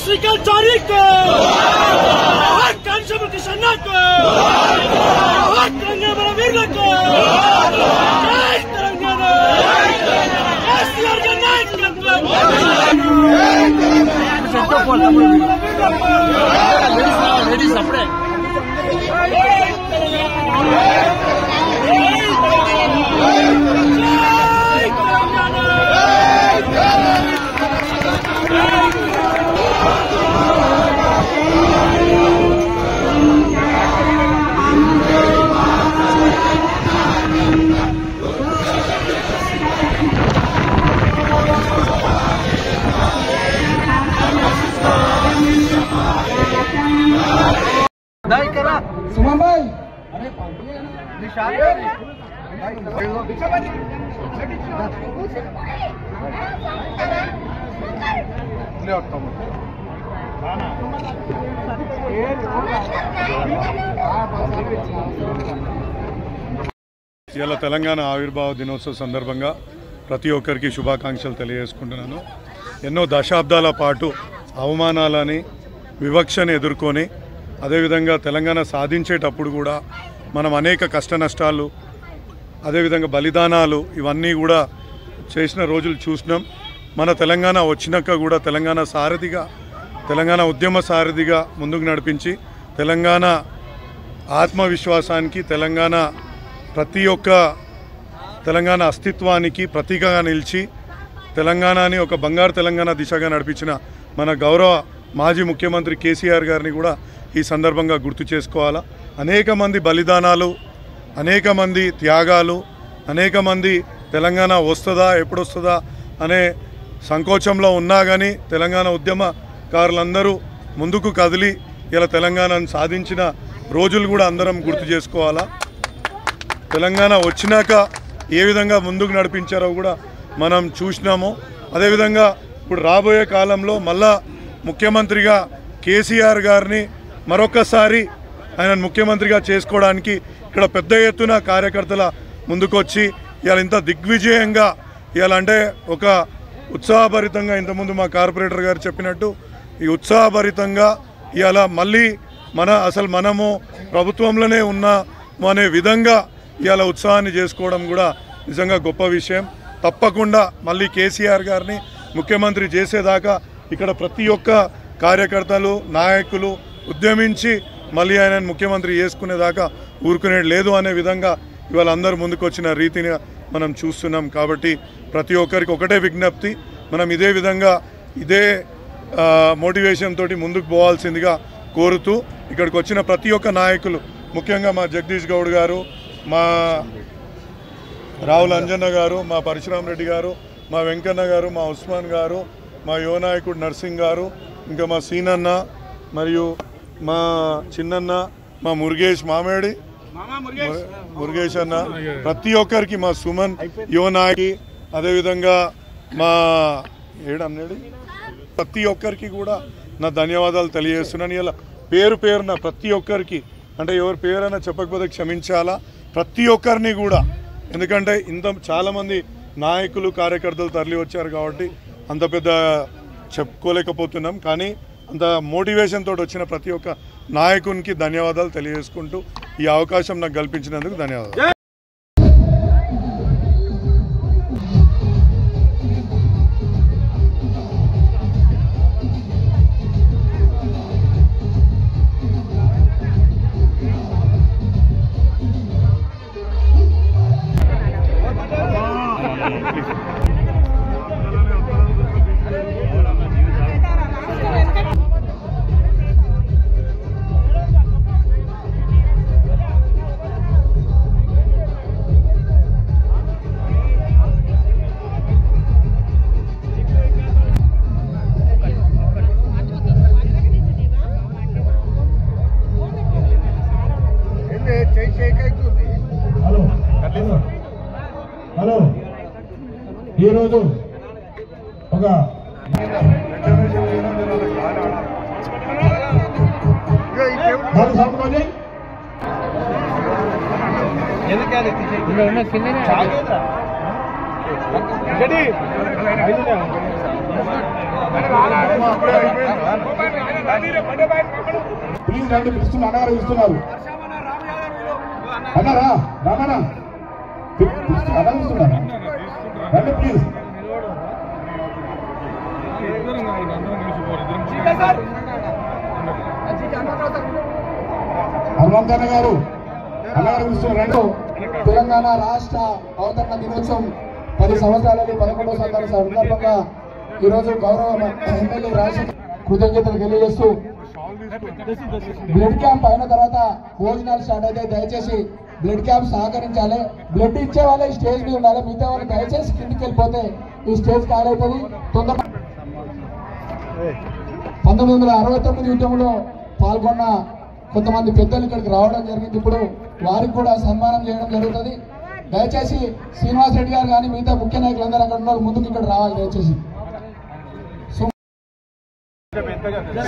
श्रीकांत चारी को कांस्टेबल किशन को तेलंगाना वीर को तेलंगाना एसआर के सुमन भाई ఇలా తెలంగాణ ఆవిర్భావ దినోత్సవ సందర్భంగా ప్రతి ఒక్కరికి శుభాకాంక్షలు తెలియజేసుకుంటున్నాను. ఎన్నో దశాబ్దాల పాటు అవమానాలని వివక్షని ఎదుర్కొని అదేవిధంగా తెలంగాణ సాధించేటప్పుడు కూడా మనం అనేక కష్ట నష్టాలు అదేవిధంగా బలిదానాలు ఇవన్నీ కూడా చేసిన రోజులు చూసినాం. మన తెలంగాణ వచ్చినాక కూడా తెలంగాణ సారథిగా తెలంగాణ ఉద్యమ సారథిగా ముందుకు నడిపించి తెలంగాణ ఆత్మవిశ్వాసానికి తెలంగాణ ప్రతి ఒక్క తెలంగాణ అస్తిత్వానికి ప్రతీకగా నిలిచి తెలంగాణని ఒక బంగారు తెలంగాణ దిశగా నడిపించిన మన గౌరవ మాజీ ముఖ్యమంత్రి కేసీఆర్ గారిని కూడా ఈ సందర్భంగా గుర్తు చేసుకోవాలా. అనేక మంది బలిదానాలు, అనేక మంది త్యాగాలు, అనేక మంది తెలంగాణ వస్తుందా ఎప్పుడు వస్తుందా అనే సంకోచంలో ఉన్నా కానీ తెలంగాణ ఉద్యమకారులందరూ ముందుకు కదిలి ఇలా తెలంగాణను సాధించిన రోజులు కూడా అందరం గుర్తు చేసుకోవాలా. తెలంగాణ వచ్చినాక ఏ విధంగా ముందుకు నడిపించారో కూడా మనం చూసినాము. అదేవిధంగా ఇప్పుడు రాబోయే కాలంలో మళ్ళా ముఖ్యమంత్రిగా కేసీఆర్ గారిని మరొకసారి ఆయన ముఖ్యమంత్రిగా చేసుకోవడానికి ఇక్కడ పెద్ద ఎత్తున కార్యకర్తల ముందుకొచ్చి ఇవాళ ఇంత దిగ్విజయంగా ఇవాళ ఒక ఉత్సాహభరితంగా ఇంతకుముందు మా కార్పొరేటర్ గారు చెప్పినట్టు ఈ ఉత్సాహభరితంగా ఇవాళ మళ్ళీ మనము ప్రభుత్వంలోనే ఉన్నాము అనే విధంగా ఇవాళ ఉత్సాహాన్ని చేసుకోవడం కూడా నిజంగా గొప్ప విషయం. తప్పకుండా మళ్ళీ కేసీఆర్ గారిని ముఖ్యమంత్రి చేసేదాకా ఇక్కడ ప్రతి ఒక్క కార్యకర్తలు నాయకులు ఉద్యమించి మళ్ళీ ఆయన ముఖ్యమంత్రి చేసుకునేదాకా ఊరుకునేది లేదు అనే విధంగా ఇవాళ అందరూ ముందుకు వచ్చిన రీతిని మనం చూస్తున్నాం. కాబట్టి ప్రతి ఒక్కరికి ఒకటే విజ్ఞప్తి, మనం ఇదే విధంగా ఇదే మోటివేషన్ తోటి ముందుకు పోవాల్సిందిగా కోరుతూ ఇక్కడికి వచ్చిన ప్రతి ఒక్క నాయకులు ముఖ్యంగా మా జగదీష్ గౌడ్ గారు, మా రావుల అంజన్న గారు, మా పరశురామ్ రెడ్డి గారు, మా వెంకన్న గారు, మా ఉస్మాన్ గారు, మా యువ నాయకుడు నర్సింగ్ గారు, ఇంకా మా సీనన్న మరియు మా చిన్నన్న, మా మురుగేష్ మామేడి మురుగేష్ అన్న, ప్రతి ఒక్కరికి మా సుమన్ యువ నాయకి, అదేవిధంగా మా ఏడన్నేడు ప్రతి ఒక్కరికి కూడా నా ధన్యవాదాలు తెలియజేస్తున్నాను. ఇలా పేరున ప్రతి ఒక్కరికి, అంటే ఎవరి పేరైనా చెప్పకపోతే క్షమించాలా, ప్రతి ఒక్కరిని కూడా, ఎందుకంటే చాలామంది నాయకులు కార్యకర్తలు తరలి వచ్చారు కాబట్టి అంత పెద్ద చెప్పుకోలేకపోతున్నాం. కానీ అంత మోటివేషన్ తోటి వచ్చిన ప్రతి ఒక్క నాయకునికి ధన్యవాదాలు తెలియజేసుకుంటూ ఈ అవకాశం నాకు కల్పించినందుకు ధన్యవాదాలు. హలో ఈరోజు ఒక ఎందుకంటే ప్లీజ్ రండి, పిలుస్తున్నా, అన్నగారు పిలుస్తున్నారు. అన్నారా రామన్న అన్న పిలుస్తున్నారు, రండి ప్లీజ్. హనుమంతన్న గారు అన్నగారు పిలుస్తున్నారు, రండి. తెలంగాణ రాష్ట్ర అవతరణ దినోత్సవం 10 సంవత్సరాలని 11వ సందర్భంగా ఈరోజు గౌరవ ఎమ్మెల్యే రాజశేఖర్ కృతజ్ఞతలు తెలియజేస్తూ బ్లడ్ క్యాంప్ అయిన తర్వాత భోజనాలు స్టార్ట్ అయితే దయచేసి బ్లడ్ క్యాంప్ సహకరించాలి. బ్లడ్ ఇచ్చే వాళ్ళే ఈ స్టేజ్ మీద ఉండాలి, మిగతా వాళ్ళు దయచేసి కిందికి వెళ్ళిపోతే ఈ స్టేజ్ ఖాళీ అవుతుంది. 1969 యుద్ధంలో పాల్గొన్న కొంతమంది పెద్దలు ఇక్కడికి రావడం జరిగింది. ఇప్పుడు వారికి కూడా సన్మానం చేయడం జరుగుతుంది. దయచేసి శ్రీనివాస్ రెడ్డి గారు కానీ మిగతా ముఖ్య నాయకులందరూ అక్కడ ఉన్నారు, ముందుకు ఇక్కడ రావాలి దయచేసి.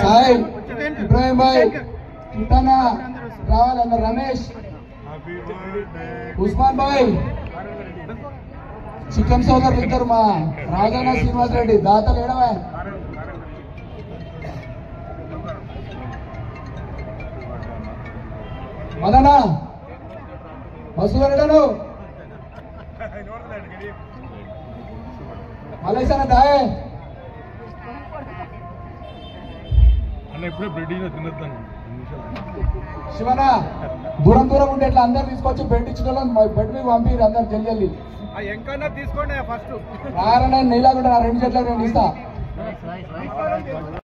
సాయి ఇబ్రాహిం భాయ్ కిటనా రావాలన్న, రమేష్, ఉస్మాన్ భాయ్, చికెన్ సోదరులు ఇద్దరు, మా రాజన్న శ్రీనివాస్ రెడ్డి దాతలు ఏడవా, మదనా వసూరెడ్డను మలేసన దాయే శివన దూరం దూరం ఉంటే ఇట్లా అందరు తీసుకొచ్చి బెడ్ ఇచ్చిన బెడ్ మీద పంపిరు అందరు జల్లి తీసుకోండి ఫస్ట్ నీలాగుంటే 2 చెట్లకు 2 ఇస్తా.